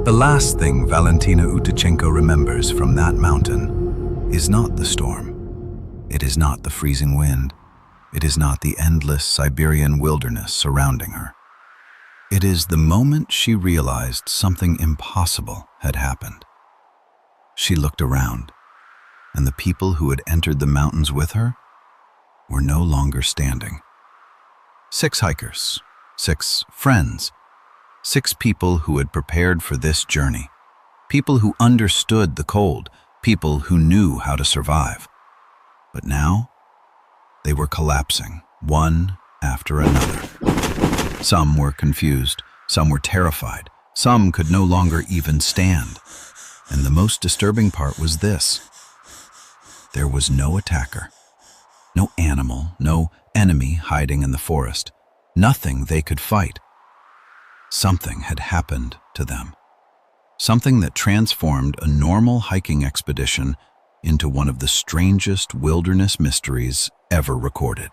The last thing Valentina Utochenko remembers from that mountain is not the storm. It is not the freezing wind. It is not the endless Siberian wilderness surrounding her. It is the moment she realized something impossible had happened. She looked around, and the people who had entered the mountains with her were no longer standing. 6 hikers, 6 friends, 6 people who had prepared for this journey, people who understood the cold, people who knew how to survive. But now, they were collapsing, one after another. Some were confused, some were terrified, some could no longer even stand. And the most disturbing part was this: there was no attacker, no animal, no enemy hiding in the forest, nothing they could fight. Something had happened to them, something that transformed a normal hiking expedition into one of the strangest wilderness mysteries ever recorded.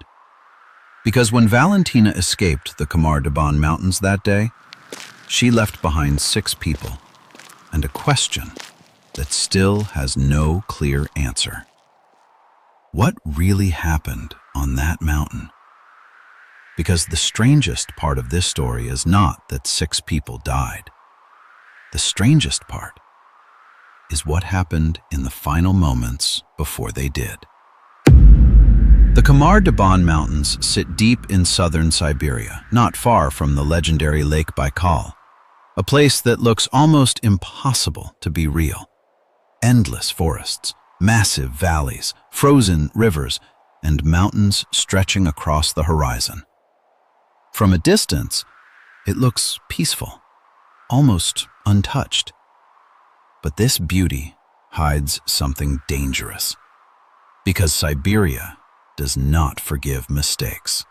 Because when Valentina escaped the Khamar-Daban mountains that day, she left behind 6 people and a question that still has no clear answer. What really happened on that mountain? Because the strangest part of this story is not that 6 people died. The strangest part is what happened in the final moments before they did. The Khamar-Daban mountains sit deep in southern Siberia, not far from the legendary Lake Baikal, a place that looks almost impossible to be real. Endless forests, massive valleys, frozen rivers, and mountains stretching across the horizon. From a distance, it looks peaceful, almost untouched. But this beauty hides something dangerous, because Siberia does not forgive mistakes.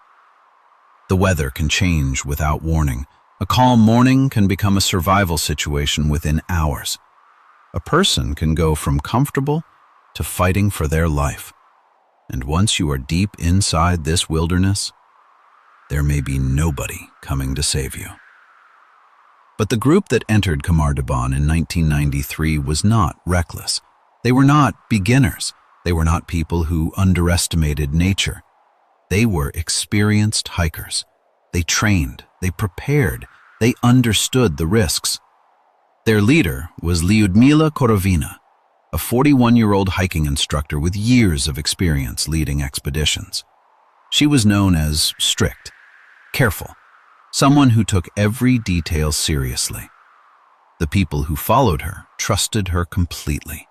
The weather can change without warning. A calm morning can become a survival situation within hours. A person can go from comfortable to fighting for their life. And once you are deep inside this wilderness, there may be nobody coming to save you. But the group that entered Khamar-Daban in 1993 was not reckless. They were not beginners. They were not people who underestimated nature. They were experienced hikers. They trained, they prepared, they understood the risks. Their leader was Lyudmila Korovina, a 41-year-old hiking instructor with years of experience leading expeditions. She was known as strict, careful, someone who took every detail seriously. The people who followed her trusted her completely.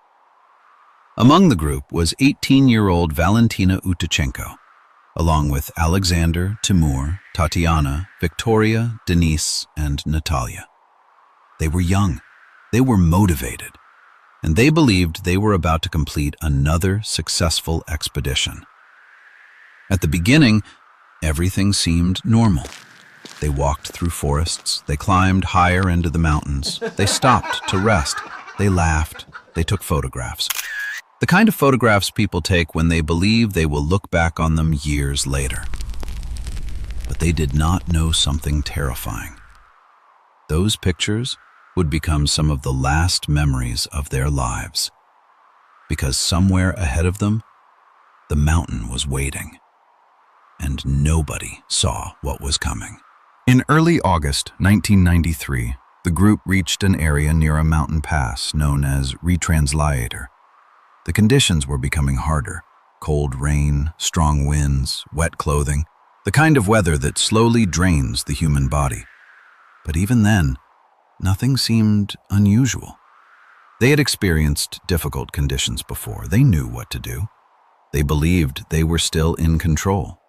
Among the group was 18-year-old Valentina Utochenko, along with Alexander, Timur, Tatiana, Victoria, Denise, and Natalia. They were young, they were motivated, and they believed they were about to complete another successful expedition. At the beginning, everything seemed normal. They walked through forests, they climbed higher into the mountains, they stopped to rest, they laughed, they took photographs. The kind of photographs people take when they believe they will look back on them years later. But they did not know something terrifying. Those pictures would become some of the last memories of their lives, because somewhere ahead of them, the mountain was waiting, and nobody saw what was coming. In early August 1993, the group reached an area near a mountain pass known as Lyudmila. The conditions were becoming harder: cold rain, strong winds, wet clothing, the kind of weather that slowly drains the human body. But even then, nothing seemed unusual. They had experienced difficult conditions before. They knew what to do. They believed they were still in control.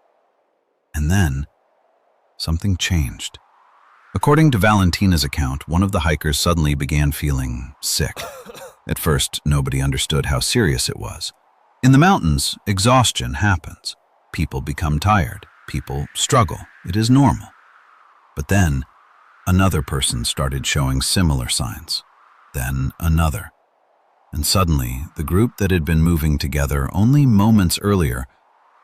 And then, something changed. According to Valentina's account, one of the hikers suddenly began feeling sick. At first, nobody understood how serious it was. In the mountains, exhaustion happens. People become tired. People struggle. It is normal. But then, another person started showing similar signs. Then another. And suddenly, the group that had been moving together only moments earlier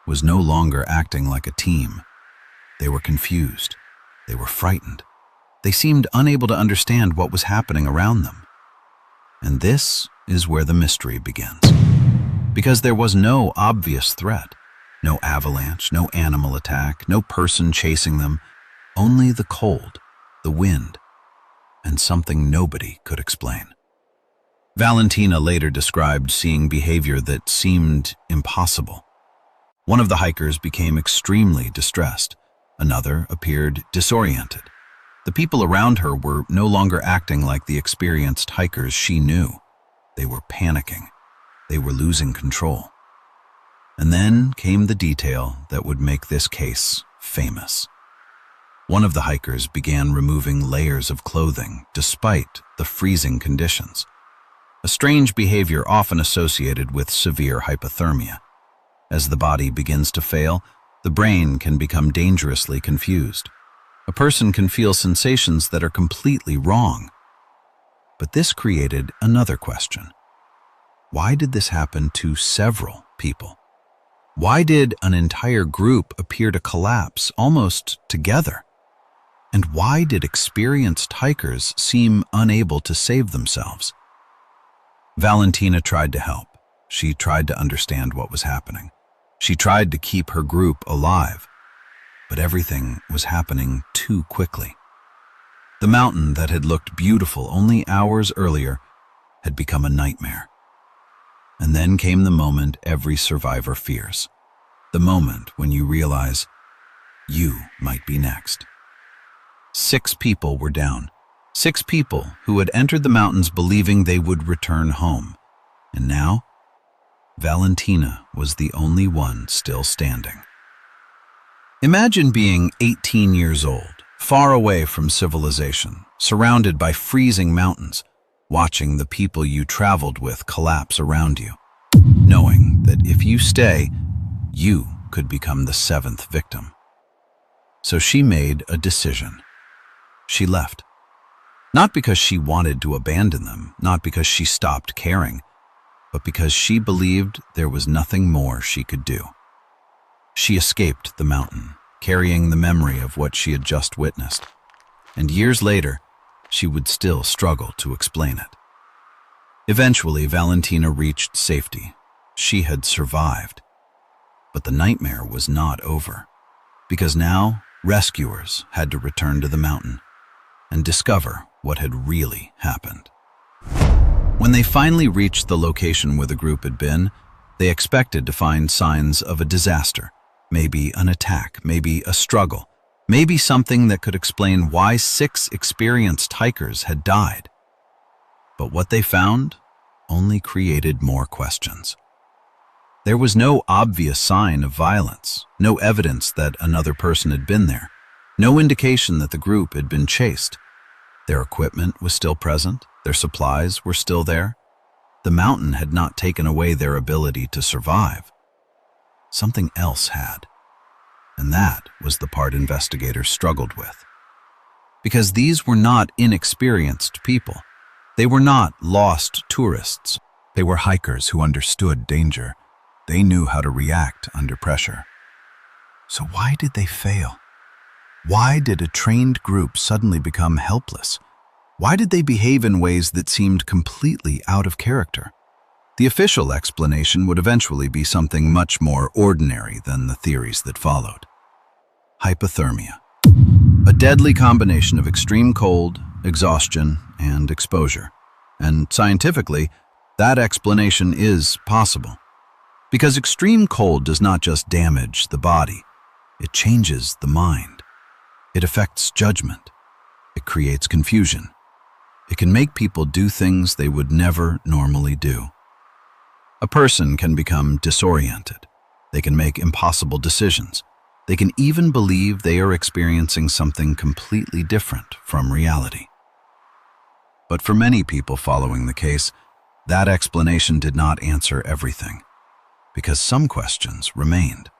was no longer acting like a team. They were confused. They were frightened. They seemed unable to understand what was happening around them. And this is where the mystery begins. Because there was no obvious threat, no avalanche, no animal attack, no person chasing them, only the cold, the wind, and something nobody could explain. Valentina later described seeing behavior that seemed impossible. One of the hikers became extremely distressed. Another appeared disoriented. The people around her were no longer acting like the experienced hikers she knew. They were panicking. They were losing control. And then came the detail that would make this case famous. One of the hikers began removing layers of clothing despite the freezing conditions, a strange behavior often associated with severe hypothermia. As the body begins to fail, the brain can become dangerously confused. A person can feel sensations that are completely wrong. But this created another question. Why did this happen to several people? Why did an entire group appear to collapse almost together? And why did experienced hikers seem unable to save themselves? Valentina tried to help. She tried to understand what was happening. She tried to keep her group alive. But everything was happening too quickly. The mountain that had looked beautiful only hours earlier had become a nightmare. And then came the moment every survivor fears. The moment when you realize you might be next. 6 people were down. 6 people who had entered the mountains believing they would return home. And now, Valentina was the only one still standing. Imagine being 18 years old, far away from civilization, surrounded by freezing mountains, watching the people you traveled with collapse around you, knowing that if you stay, you could become the 7th victim. So she made a decision. She left. Not because she wanted to abandon them, not because she stopped caring, but because she believed there was nothing more she could do. She escaped the mountain, carrying the memory of what she had just witnessed, and years later, she would still struggle to explain it. Eventually, Valentina reached safety. She had survived. But the nightmare was not over, because now rescuers had to return to the mountain and discover what had really happened. When they finally reached the location where the group had been, they expected to find signs of a disaster, maybe an attack, maybe a struggle, maybe something that could explain why 6 experienced hikers had died. But what they found only created more questions. There was no obvious sign of violence, no evidence that another person had been there, no indication that the group had been chased. Their equipment was still present, their supplies were still there. The mountain had not taken away their ability to survive. Something else had. And that was the part investigators struggled with. Because these were not inexperienced people. They were not lost tourists. They were hikers who understood danger. They knew how to react under pressure. So why did they fail? Why did a trained group suddenly become helpless? Why did they behave in ways that seemed completely out of character? The official explanation would eventually be something much more ordinary than the theories that followed. Hypothermia. A deadly combination of extreme cold, exhaustion, and exposure. And scientifically, that explanation is possible. Because extreme cold does not just damage the body, it changes the mind. It affects judgment. It creates confusion. It can make people do things they would never normally do. A person can become disoriented. They can make impossible decisions. They can even believe they are experiencing something completely different from reality. But for many people following the case, that explanation did not answer everything, because some questions remained,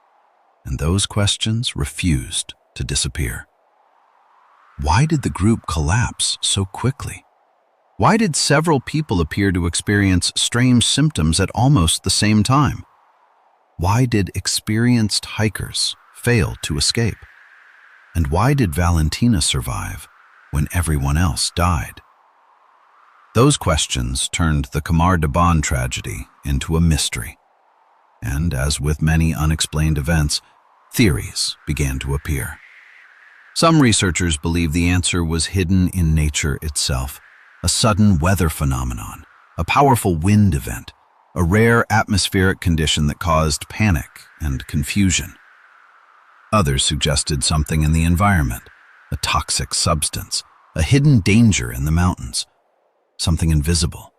and those questions refused to disappear. Why did the group collapse so quickly? Why did several people appear to experience strange symptoms at almost the same time? Why did experienced hikers fail to escape? And why did Valentina survive when everyone else died? Those questions turned the Khamar-Daban tragedy into a mystery. And as with many unexplained events, theories began to appear. Some researchers believe the answer was hidden in nature itself, a sudden weather phenomenon, a powerful wind event, a rare atmospheric condition that caused panic and confusion. Others suggested something in the environment, a toxic substance, a hidden danger in the mountains, something invisible,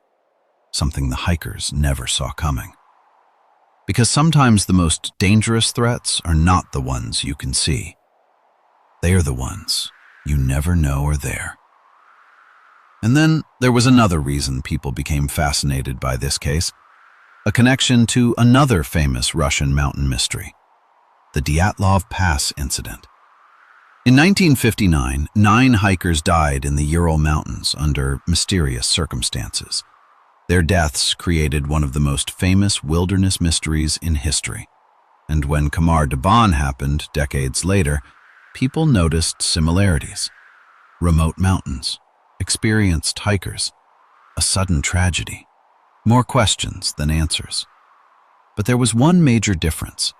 something the hikers never saw coming. Because sometimes the most dangerous threats are not the ones you can see. They are the ones you never know are there. And then there was another reason people became fascinated by this case, a connection to another famous Russian mountain mystery, the Dyatlov Pass incident. In 1959, 9 hikers died in the Ural Mountains under mysterious circumstances. Their deaths created one of the most famous wilderness mysteries in history. And when Khamar-Daban happened decades later, people noticed similarities. Remote mountains, experienced hikers, a sudden tragedy, more questions than answers. But there was one major difference.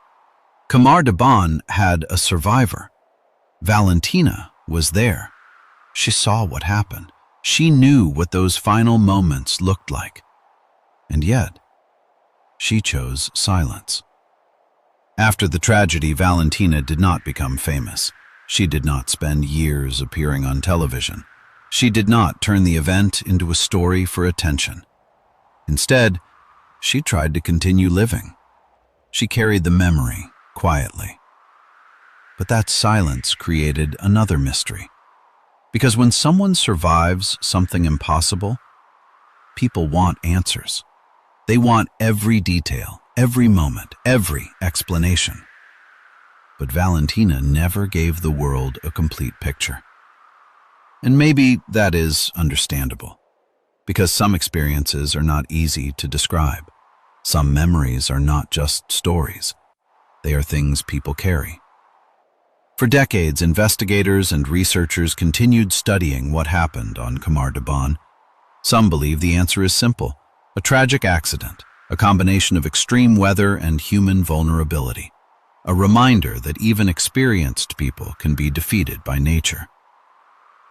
Khamar-Daban had a survivor. Valentina was there. She saw what happened. She knew what those final moments looked like. And yet, she chose silence. After the tragedy, Valentina did not become famous. She did not spend years appearing on television. She did not turn the event into a story for attention. Instead, she tried to continue living. She carried the memory quietly. But that silence created another mystery. Because when someone survives something impossible, people want answers. They want every detail, every moment, every explanation. But Valentina never gave the world a complete picture. And maybe that is understandable, because some experiences are not easy to describe. Some memories are not just stories. They are things people carry. For decades, investigators and researchers continued studying what happened on Khamar-Daban. Some believe the answer is simple: a tragic accident, a combination of extreme weather and human vulnerability, a reminder that even experienced people can be defeated by nature.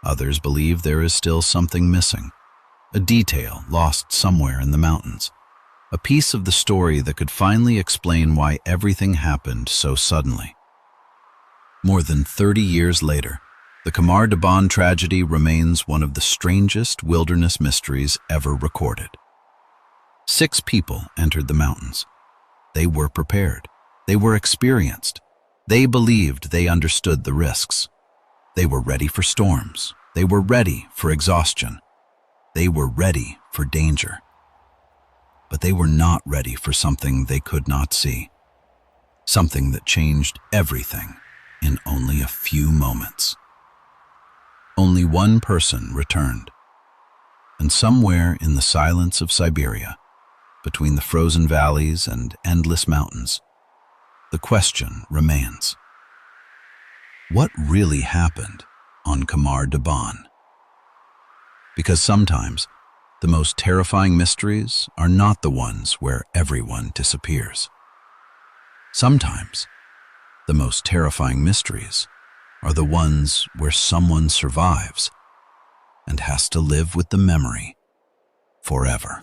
Others believe there is still something missing, a detail lost somewhere in the mountains, a piece of the story that could finally explain why everything happened so suddenly. More than 30 years later, the Khamar-Daban tragedy remains one of the strangest wilderness mysteries ever recorded. 6 people entered the mountains. They were prepared. They were experienced. They believed they understood the risks. They were ready for storms. They were ready for exhaustion. They were ready for danger. But they were not ready for something they could not see. Something that changed everything in only a few moments. Only one person returned. And somewhere in the silence of Siberia, between the frozen valleys and endless mountains, the question remains: what really happened on Khamar-Daban? Because sometimes the most terrifying mysteries are not the ones where everyone disappears. Sometimes the most terrifying mysteries are the ones where someone survives and has to live with the memory forever.